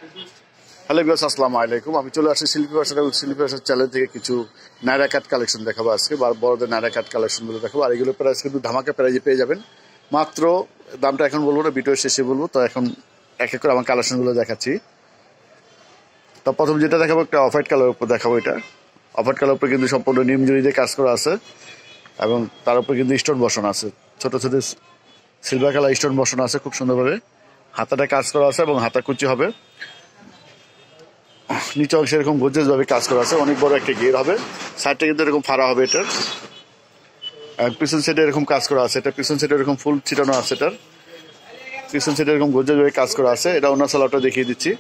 Hello viewers, আসসালামু আলাইকুম। আমি চলে আসছি শিল্পী ভাষা এবং শিল্পী ভাষার চ্যানেল থেকে কিছু নায়রা কাট কালেকশন দেখাবো আজকে। বড়দের নায়রা কাট কালেকশনগুলো দেখাবো। আর এগুলো প্রাইস কিন্তু ধামাকা প্রাইজে পেয়ে যাবেন। মাত্র দামটা এখন বলবো না, ভিডিও শেষে বলবো। তো এখন এক এক করে আমার কালেকশনগুলো দেখাচ্ছি। তো প্রথম যেটা দেখাবো একটা অফ হোয়াইট কালারের উপর দেখাবো। এটা অফ হোয়াইট কালার উপর কিন্তু সম্পূর্ণ নিম জড়ি দিয়ে কাজ করা আছে এবং তার উপর কিন্তু স্টোন বসানো আছে, ছোট ছোট সিলভার কালার স্টোন বসানো আছে খুব সুন্দরভাবে। হাতাটা কাজ করা আছে এবং হাতা কুচি হবে। নিচে অংশে এরকম গর্জিয়াস ভাবে কাজ করা আছে, অনেক বড় একটা গিয়ার হবে। সাইডটা কিন্তু এরকম ফাড়া হবে এটার। পিছন সাইডে এরকম কাজ করা আছে, এটা পিছন সাইডে এরকম ফুল ছিটানো আছে। এটার পিছন সাইডে এরকম গর্জিয়াস ভাবে কাজ করা আছে। এটা ওনার সালোয়ারটা দেখিয়ে দিচ্ছি।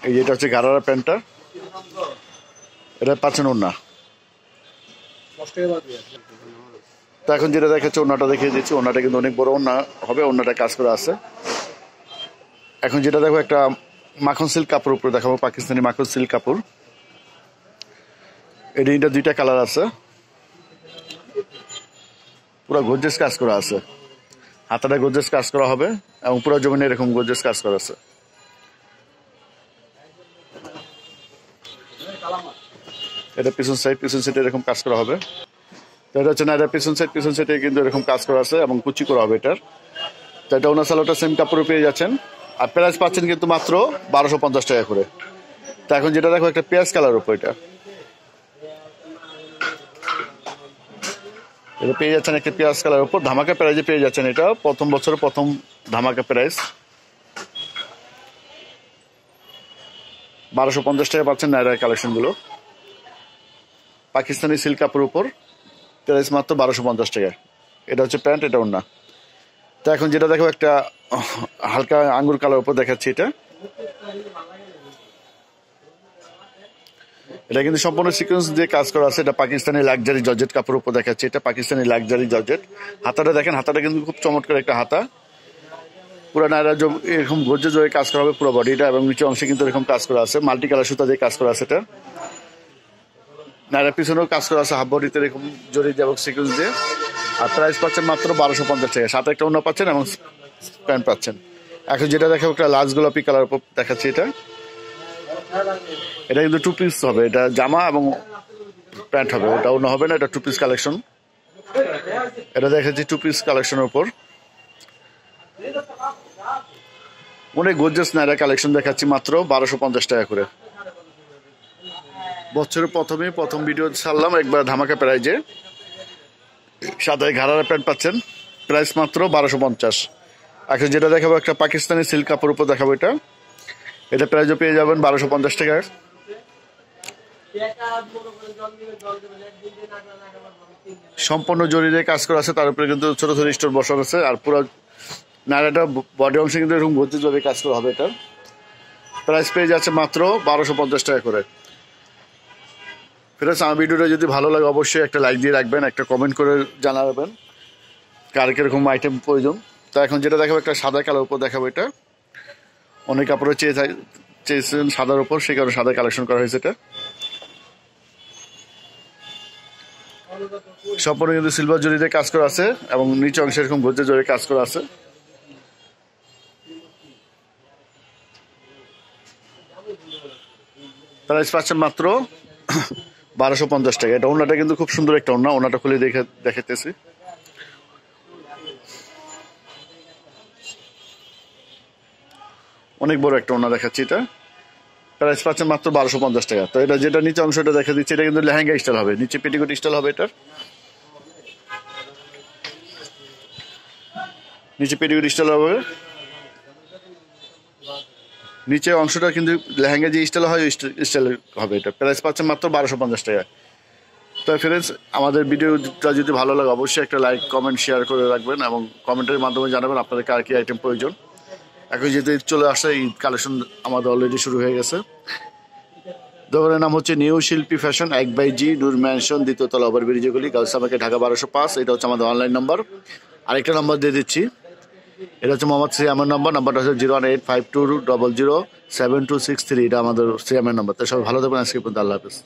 এই যেটা হচ্ছে গারারা প্যান্টটা, এটা পাচ্ছেন ওড়না। তো এখন যেটা দেখাচ্ছে ওড়নাটা দেখিয়ে দিচ্ছি। ওড়নাটা কিন্তু অনেক বড় ওড়না হবে, ওড়নাটা কাজ করা আছে। এখন যেটা দেখো একটা মাখন সিল্ক কাপড় উপরে দেখাবো, পাকিস্তানি মাখন সিল্ক কাপড়। এটা দুইটা কালার আছে, পুরো গর্জিয়াস কাজ করা আছে। হাতাটা গর্জিয়াস কাজ করা হবে এবং পুরো জমিনে এরকম গর্জিয়াস কাজ করা আছে। এটা পিছন সাইডে এরকম কাজ করা হবে। তো এটা হচ্ছে না, এটা পিছন সাইডে কিন্তু এরকম কাজ করা আছে এবং কুচি করা হবে এটার। তো এটা ওনার সালোয়ারটা সেম কাপড়ে পেয়ে যাচ্ছেন। আর প্রাইস পাচ্ছেন কিন্তু মাত্র 1250 টাকা করে। তো এখন যেটা দেখো একটা পেঁয়াজ কালার উপর, এটা পেয়ে যাচ্ছেন একটা পেঁয়াজ কালার উপর ধামাকা প্রাইজে পেয়ে যাচ্ছেন। এটা প্রথম বছরের প্রথম ধামাকা প্রাইস 1250 টাকা পাচ্ছেন নায়রা কালেকশন গুলো। পাকিস্তানি সিল্ক কাপড়ের উপর প্রাইস মাত্র 1250 টাকা। এটা হচ্ছে প্যান্ট, এটা ওড়না। তো এখন যেটা দেখো একটা হালকা আঙ্গুর কালার উপর দেখাচ্ছি। এটা কিন্তু সম্পূর্ণ সিকোয়েন্স দিয়ে কাজ করা আছে। এটা পাকিস্তানি লাক্সারি জর্জেট কাপড়ের উপর দেখাচ্ছে। এটা পাকিস্তানি লাক্সারি জর্জেট। হাতাটা দেখেন, হাতাটা কিন্তু খুব চমৎকার একটা হাতা। পুরো নায়রা এরকম গর্জিয়াস হয়ে কাজ করা হবে পুরো বডিটা এবং নিচে অংশে কিন্তু এরকম কাজ করা আছে। মাল্টি কালার সুতা দিয়ে কাজ করা আছে। এটা নায়রা পিছনেও কাজ করা আছে, হাফ বডিতে এরকম জড়ি দিয়ে এবং সিকোয়েন্স দিয়ে। আর প্রাইস পাচ্ছেন মাত্র 1250 টাকা। সাথে একটা ওড়না পাচ্ছেন এবং প্যান্ট পাচ্ছেন। এখন যেটা দেখাবো একটা লাল গোলাপি কালার উপর দেখাচ্ছি। এটা কিন্তু টু পিস হবে, এটা জামা এবং প্যান্ট হবে, ওটা অন্য হবে না। এটা টু পিস কালেকশন। এটা দেখাচ্ছি টু পিস কালেকশনের উপর অনেক গর্জিয়াস নায়রা কালেকশন দেখাচ্ছি মাত্র 1250 টাকা করে। বছরের প্রথম ভিডিও ছাড়লাম একবার ধামাকা প্রাইজে। সাদায় ঘাড়ার প্যান্ট পাচ্ছেন, প্রাইস মাত্র 1250। এখন যেটা দেখাবো একটা পাকিস্তানি সিল্ক কাপড় উপর দেখাবো। এটা প্রাইজও পেয়ে যাবেন 1250 টাকায়। সম্পূর্ণ জড়ি দিয়ে কাজ করা আছে, তার উপরে কিন্তু ছোট ছোট স্টোন বসানো আছে। আর পুরো নায়রাটা বডি অংশে কিন্তু এরকম গর্জিয়াস ভাবে কাজ করা হবে। এটা প্রাইস পেয়ে যাচ্ছে মাত্র 1250 টাকা করে। ফিরে আমার ভিডিওটা যদি ভালো লাগে অবশ্যই একটা লাইক দিয়ে রাখবেন, একটা কমেন্ট করে জানাবেন কার কিরকম আইটেম প্রয়োজন। তো এখন যেটা দেখাবো একটা সাদা কালার উপর দেখাবো। এটা অনেক কাপড়ে চেয়েছেন সাদার উপর, সেই কারণে সাদা কালেকশন করা হয়েছে। এটা সম্পূর্ণ কিন্তু সিলভার জড়িতে কাজ করা আছে এবং নিচে অংশে এরকম গর্জিয়াস জড়িয়ে কাজ করা আছে। প্রাইস পাচ্ছেন মাত্র 1250 টাকা। এটা ওড়নাটা কিন্তু খুব সুন্দর একটা ওড়না, ওড়নাটা খুলে দেখাতেছি। অনেক বড় একটা ওড়না দেখাচ্ছি। এটা প্রাইস পাচ্ছেন মাত্র 1250 টাকা। তো এটা যেটা নিচে অংশটা দেখা দিচ্ছে, এটা কিন্তু লেহেঙ্গা স্টাইল হবে, নিচে পেটিকোট স্টাইল হবে। এটার নিচে পেটিকোট স্টাইল হবে, নিচে অংশটা কিন্তু লেহেঙ্গা যে স্টাইল হয় স্টাইল হবে। এটা প্রাইস পাচ্ছেন মাত্র 1250 টাকা। তো ফ্রেন্ডস, আমাদের ভিডিওটা যদি ভালো লাগে অবশ্যই একটা লাইক কমেন্ট শেয়ার করে রাখবেন এবং কমেন্টের মাধ্যমে জানাবেন আপনাদের কার কি আইটেম প্রয়োজন। এখন যেহেতু ঈদ চলে আসছে, ঈদ কালেকশন আমাদের অলরেডি শুরু হয়ে গেছে। দোকানের নাম হচ্ছে নিউ শিল্পী ফ্যাশন, 1/G নূর ম্যানশন, দ্বিতীয় তলা ওভার ব্রিজে গলি, গার্লস মার্কেট, ঢাকা 1205। এটা হচ্ছে আমাদের অনলাইন নাম্বার। আরেকটা নাম্বার দিয়ে দিচ্ছি, এটা হচ্ছে মোহাম্মদ সিয়ামের নাম্বারটা হচ্ছে 01852007263। এটা আমাদের সিয়ামের নাম্বার। তো সবাই ভালো থাকবেন, আজকে পর্যন্ত আল্লাহ হাফেজ।